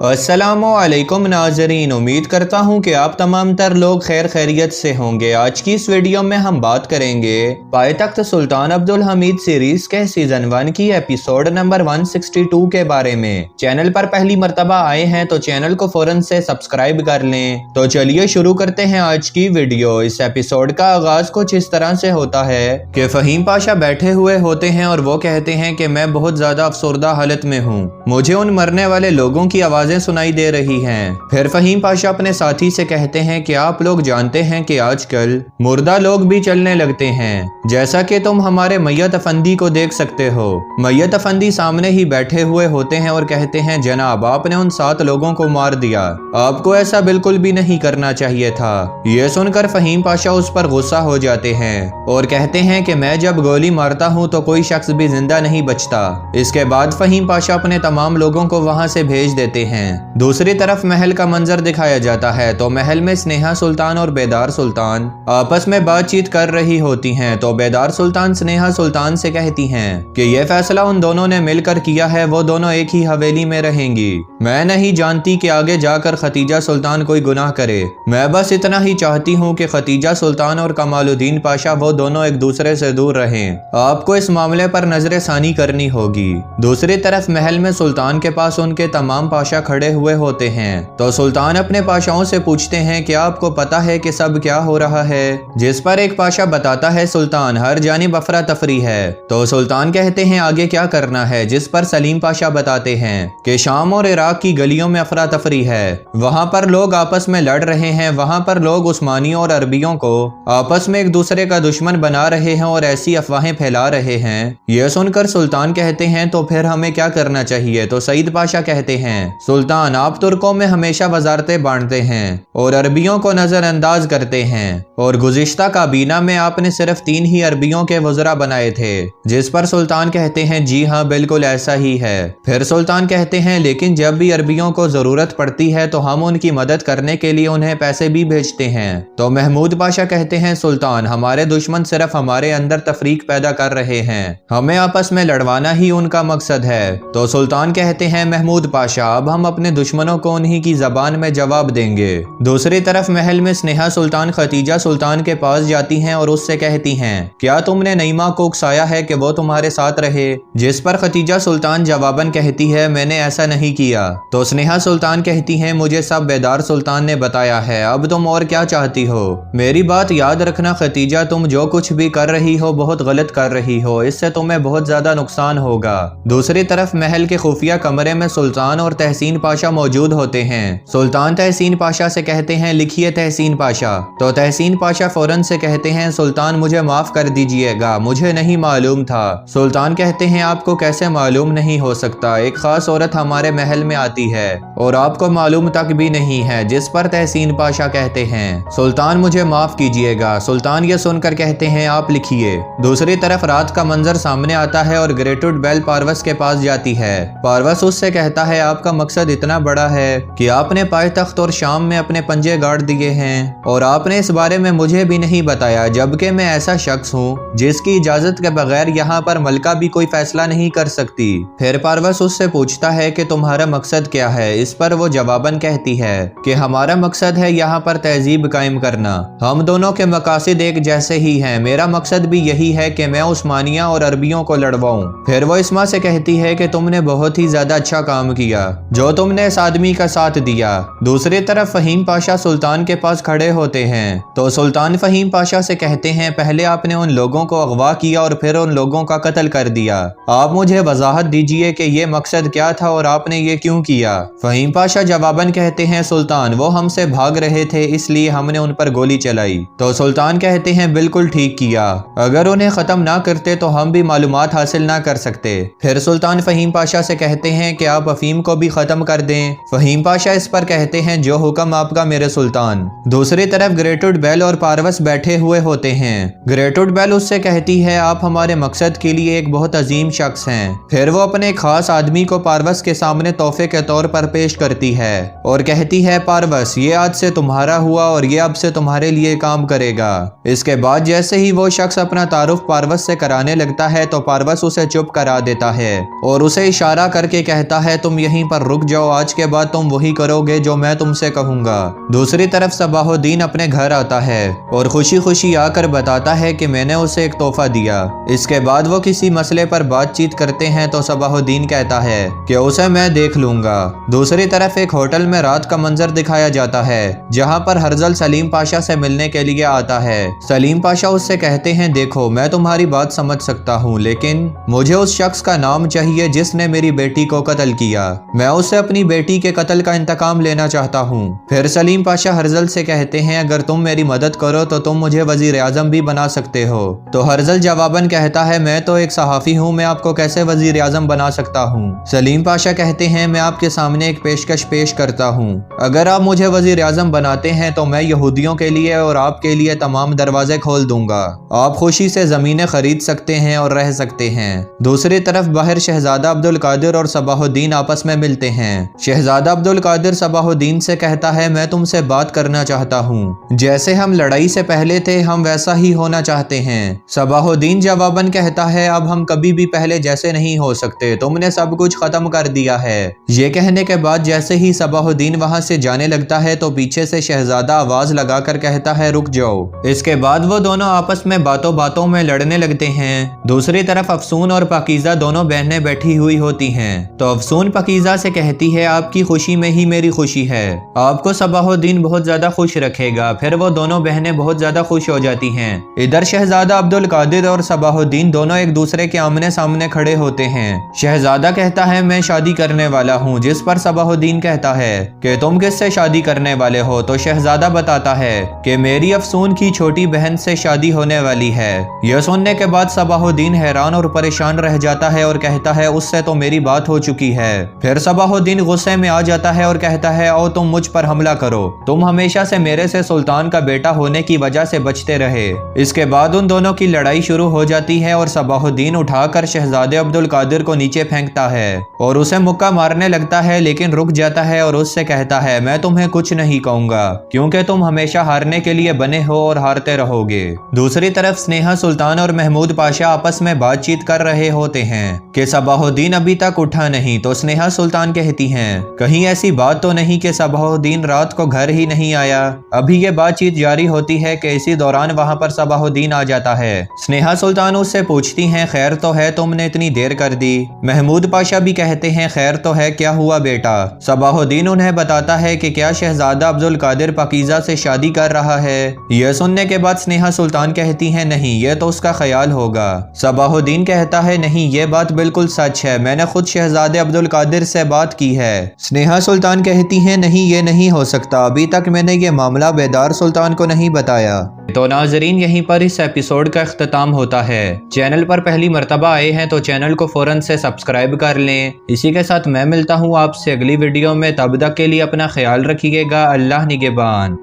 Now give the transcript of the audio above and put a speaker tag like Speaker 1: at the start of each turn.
Speaker 1: अस्सलामुअलैकुम नाजरीन, उम्मीद करता हूँ कि आप तमाम तर लोग खैर खैरियत से होंगे। आज की इस वीडियो में हम बात करेंगे पायतख्त सुल्तान अब्दुल हमीद सीरीज के सीजन 1 की एपिसोड नंबर 162 के बारे में। चैनल पर पहली मर्तबा आए हैं तो चैनल को फौरन से सब्सक्राइब कर लें। तो चलिए शुरू करते हैं आज की वीडियो। इस एपिसोड का आगाज कुछ इस तरह से होता है कि फहीम पाशा बैठे हुए होते हैं और वो कहते हैं कि मैं बहुत ज्यादा अफसरदा हालत में हूँ, मुझे उन मरने वाले लोगों की आवाजें सुनाई दे रही हैं। फिर फहीम पाशा अपने साथी से कहते हैं कि आप लोग जानते हैं कि आजकल मुर्दा लोग भी चलने लगते हैं, जैसा कि तुम हमारे मैयत अफंदी को देख सकते हो। मैयत अफंदी सामने ही बैठे हुए होते हैं और कहते हैं जनाब, आपने उन 7 लोगों को मार दिया, आपको ऐसा बिल्कुल भी नहीं करना चाहिए था। ये सुनकर फहीम पाशा उस पर गुस्सा हो जाते हैं और कहते हैं कि मैं जब गोली मारता हूँ तो कोई शख्स भी जिंदा नहीं बचता। इसके बाद फहीम पाशा अपने तमाम लोगों को वहां से भेज देते हैं। दूसरी तरफ महल का मंजर दिखाया जाता है तो महल में स्नेहा सुल्तान और बेदार सुल्तान आपस में बातचीत कर रही होती हैं। तो बेदार सुल्तान स्नेहा सुल्तान से कहती हैं कि यह फैसला उन दोनों ने मिलकर किया है, वो दोनों एक ही हवेली में रहेंगी। मैं नहीं जानती कि आगे जाकर खतीजा सुल्तान कोई गुनाह करे, मैं बस इतना ही चाहती हूँ कि खतीजा सुल्तान और कमालुद्दीन पाशा वो दोनों एक दूसरे से दूर रहें। आपको इस मामले पर नजर सानी करनी होगी। दूसरी तरफ महल में सुल्तान के पास उनके तमाम पाशा खड़े हुए होते हैं। तो सुल्तान अपने पाशाओं से पूछते हैं कि आपको पता है कि सब क्या हो रहा है। जिस पर एक पाशा बताता है सुल्तान, हर जानिब अफरा तफरी है। तो सुल्तान कहते हैं आगे क्या करना है। जिस पर सलीम पाशा बताते हैं कि शाम और इराक की गलियों में अफरा तफरी है, वहां पर लोग आपस में लड़ रहे हैं, वहां पर लोग उस्मानियों और अरबियों को आपस में एक दूसरे का दुश्मन बना रहे हैं और ऐसी अफवाहें फैला रहे हैं। यह सुनकर सुल्तान कहते हैं तो फिर हमें क्या करना चाहिए। तो सईद पाशा कहते हैं सुल्तान, आप तुर्कों में हमेशा वजारतें बांटते हैं और अरबियों को नजरअंदाज करते हैं, और गुज़िश्ता काबीना में आपने सिर्फ 3 ही अरबियों के वज़रा बनाए थे। जिस पर सुल्तान कहते हैं जी हाँ, बिल्कुल ऐसा ही है। फिर सुल्तान कहते हैं लेकिन जब भी अरबियों को जरूरत पड़ती है तो हम उनकी मदद करने के लिए उन्हें पैसे भी भेजते हैं। तो महमूद पाशा कहते हैं सुल्तान, हमारे दुश्मन सिर्फ हमारे अंदर तफरीक पैदा कर रहे हैं, हमें आपस में लड़वाना ही उनका मकसद है। तो सुल्तान कहते हैं महमूद पाशा, अब हम अपने दुश्मनों को उन्हीं की जबान में जवाब देंगे। दूसरी तरफ महल में स्नेहा सुल्तान खतीजा सुल्तान के पास जाती हैं और उससे कहती हैं क्या तुमने नईमा को उकसाया है कि वो तुम्हारे साथ रहे। जिस पर खतीजा सुल्तान जवाबन कहती है मैंने ऐसा नहीं किया। तो स्नेहा सुल्तान कहती हैं मुझे सब बेदार सुल्तान ने बताया है, अब तुम और क्या चाहती हो। मेरी बात याद रखना खतीजा, तुम जो कुछ भी कर रही हो बहुत गलत कर रही हो, इससे तुम्हें बहुत ज्यादा नुकसान होगा। दूसरी तरफ महल के खुफिया कमरे में सुल्तान और तहसीन पाशा मौजूद होते हैं। सुल्तान तहसीन पाशा से कहते हैं लिखिए तहसीन पाशा। तो तहसीन पाशा फौरन से कहते हैं सुल्तान, मुझे माफ कर दीजिएगा, मुझे नहीं मालूम था। सुल्तान कहते हैं आपको कैसे मालूम नहीं हो सकता, एक खास औरत हमारे महल में आती है और आपको मालूम तक भी नहीं है। जिस पर तहसीन पाशा कहते हैं सुल्तान मुझे माफ कीजिएगा। सुल्तान ये सुनकर कहते हैं आप लिखिए। दूसरी तरफ रात का मंजर सामने आता है और ग्रेटुड बेल पारवस के पास जाती है। पारवस उससे कहता है आपका मकसद इतना बड़ा है कि आपने पायतख्त और शाम में अपने पंजे गाड़ दिए हैं और आपने इस बारे में मुझे भी नहीं बताया, जबकि मैं ऐसा शख्स हूँ जिसकी इजाजत के बगैर यहाँ पर मलका भी कोई फैसला नहीं कर सकती। फिर पारवस उससे पूछता है कि तुम्हारा मकसद क्या है। इस पर वो जवाबन कहती है कि हमारा मकसद है यहाँ पर तहजीब कायम करना, हम दोनों के मकासद एक जैसे ही हैं, मेरा मकसद भी यही है कि मैं उस्मानिया और अरबियों को लड़वाऊं। फिर वो इस्मा से कहती है कि तुमने बहुत ही ज्यादा अच्छा काम किया जो तुमने इस आदमी का साथ दिया। दूसरी तरफ फहीम पाशा सुल्तान के पास खड़े होते हैं। तो सुल्तान फहीम पाशा से कहते हैं पहले आपने उन लोगों को अगवा किया और फिर उन लोगों का कत्ल कर दिया, आप मुझे वजाहत दीजिए कि ये मकसद क्या था और आपने ये क्यों किया। फहीम पाशा जवाबन कहते हैं सुल्तान, वो हमसे भाग रहे थे इसलिए हमने उन पर गोली चलाई। तो सुल्तान कहते हैं बिल्कुल ठीक किया, अगर उन्हें खत्म ना करते तो हम भी मालूमात हासिल ना कर सकते। फिर सुल्तान फहीम पाशा से कहते हैं कि आप अफीम को भी खत्म कर दें। फहीम पाशा इस पर कहते हैं जो हुक्म आपका मेरे सुल्तान। दूसरी तरफ ग्रेटुड बेल और पारवस बैठे हुए होते हैं। ग्रेटुड बेल उससे कहती है आप हमारे मकसद के लिए एक बहुत अजीम शख्स हैं। फिर वो अपने खास आदमी को पारवस के सामने तोहफे के तौर पर पेश करती है और कहती है पारवस ये आज से तुम्हारा हुआ और ये अब से तुम्हारे लिए काम करेगा। इसके बाद जैसे ही वो शख्स अपना तारुफ पारवस से कराने लगता है तो पारवस उसे चुप करा देता है और उसे इशारा करके कहता है तुम यहीं पर रुक जाओ, आज के बाद तुम वही करोगे जो मैं तुमसे कहूँगा। दूसरी तरफ सबाहुद्दीन अपने घर आता है और खुशी खुशी आकर बताता है कि मैंने उसे एक तोहफा दिया। इसके बाद वो किसी मसले पर बातचीत करते हैं तो सबाहुद्दीन कहता है कि उसे मैं देख लूंगा। दूसरी तरफ एक होटल में रात का मंजर दिखाया जाता है जहां पर हर्जल सलीम पाशा से मिलने के लिए आता है। सलीम पाशा उससे कहते हैं, देखो मैं तुम्हारी बात समझ सकता हूं, लेकिन मुझे उस शख्स का नाम चाहिए जिसने मेरी बेटी को कत्ल किया। मैं उससे अपनी बेटी के कत्ल का इंतकाम लेना चाहता हूं। फिर सलीम पाशा हर्जल से कहते हैं, अगर तुम मेरी मदद करो तो तुम मुझे वजीर आजम भी बना सकते हो। तो हर्जल जवाबन कहता है, मैं तो एक सहाफ़ी हूँ, मैं आपको कैसे वजीर आजम बना सकता हूँ। सलीम पाशा कहते हैं, मैं आपके सामने एक पेशकश पेश करता हूँ। अगर आप मुझे वजीर आजम बनाते हैं तो मैं यहूदियों के लिए और आपके लिए तमाम दरवाजे खोल दूंगा। आप खुशी से ज़मीनें खरीद सकते हैं और रह सकते हैं। दूसरी तरफ बाहर शहजादा अब्दुल कादिर और सबाहुद्दीन आपस में मिलते हैं। शहजादा अब्दुल कादिर सबाहुद्दीन से कहता है, मैं तुमसे बात करना चाहता हूँ। जैसे हम लड़ाई से पहले थे हम वैसा ही होना चाहते हैं। सबाहुद्दीन जवाबन कहता है, अब हम कभी भी पहले जैसे नहीं हो सकते, तुमने सब कुछ खत्म कर दिया है। ये कहने के बाद जैसे ही सबाहुद्दीन वहां से जाने लगता है तो पीछे से शहजादा आवाज लगाकर कहता है, रुक जाओ। इसके बाद वो दोनों आपस में बातों बातों में लड़ने लगते हैं। दूसरी तरफ अफसून और पाकीज़ा दोनों बहनें बैठी हुई होती हैं। तो अफसून पाकीज़ा से कहती है, आपकी खुशी में ही मेरी खुशी है, आपको सबाहुद्दीन बहुत ज्यादा खुश रखेगा। फिर वो दोनों बहनें बहुत ज्यादा खुश हो जाती हैं। इधर शहजादा अब्दुल कादिर और सबाहुद्दीन दोनों एक दूसरे के आमने सामने खड़े होते हैं। शहजादा कहता है, मैं शादी करने वाला हूँ, जिस पर सबाहुद्दीन कहता है कि तुम किससे शादी करने वाले हो। तो शहजादा बताता है कि मेरी अफसून की छोटी बहन से शादी होने वाली है। यह सुनने के बाद सबाहुद्दीन हैरान और परेशान रह जाता है और कहता है, उससे तो मेरी बात हो चुकी है। फिर सबाहुद्दीन गुस्से में आ जाता है और कहता है, आओ तुम मुझ पर हमला करो, तुम हमेशा से मेरे से सुल्तान का बेटा होने की वजह से बचते रहे। इसके बाद उन दोनों की लड़ाई शुरू हो जाती है और सबाहुद्दीन उठाकर शहजादे अब्दुल कादिर को नीचे फेंकता है और उसे मुक्का मारने लगता है, लेकिन रुक जाता है और उससे कहता है, मैं तुम्हें कुछ नहीं कहूंगा क्योंकि तुम हमेशा हारने के लिए बने हो और हारते रहोगे। दूसरी तरफ स्नेहा सुल्तान और महमूद पाशा आपस में बातचीत कर रहे होते हैं कि सबाहुद्दीन अभी तक उठा नहीं। तो स्नेहा सुल्तान कहती हैं, कहीं ऐसी बात तो नहीं कि सबाहुद्दीन रात को घर ही नहीं आया। अभी ये बातचीत जारी होती है कि इसी दौरान वहां पर सबाहुद्दीन आ जाता है। स्नेहा सुल्तान उससे पूछती हैं, खैर तो है, तुमने इतनी देर कर दी। महमूद पाशा भी कहते हैं, खैर तो है, क्या हुआ बेटा। सबाहुद्दीन उन्हें बताता है कि क्या शहजादा अब्दुल कादिर पाकीज़ा से शादी कर रहा है। यह सुनने के बाद स्नेहा सुल्तान कहती हैं, नहीं, यह तो उसका ख्याल होगा। सबाहुद्दीन कहता है, नहीं, यह बात बिल्कुल सच है, मैंने खुद शहजादे अब्दुल कादिर से बात की है। स्नेहा सुल्तान कहती हैं, नहीं, ये नहीं हो सकता, अभी तक मैंने ये मामला बेदार सुल्तान को नहीं बताया। तो नाजरीन, यहीं पर इस एपिसोड का इख्तिताम होता है। चैनल पर पहली मर्तबा आए हैं तो चैनल को फौरन से सब्सक्राइब कर लें। इसी के साथ मैं मिलता हूँ आपसे अगली वीडियो में, तब तक के लिए अपना ख्याल रखिएगा। अल्लाह निगहबान।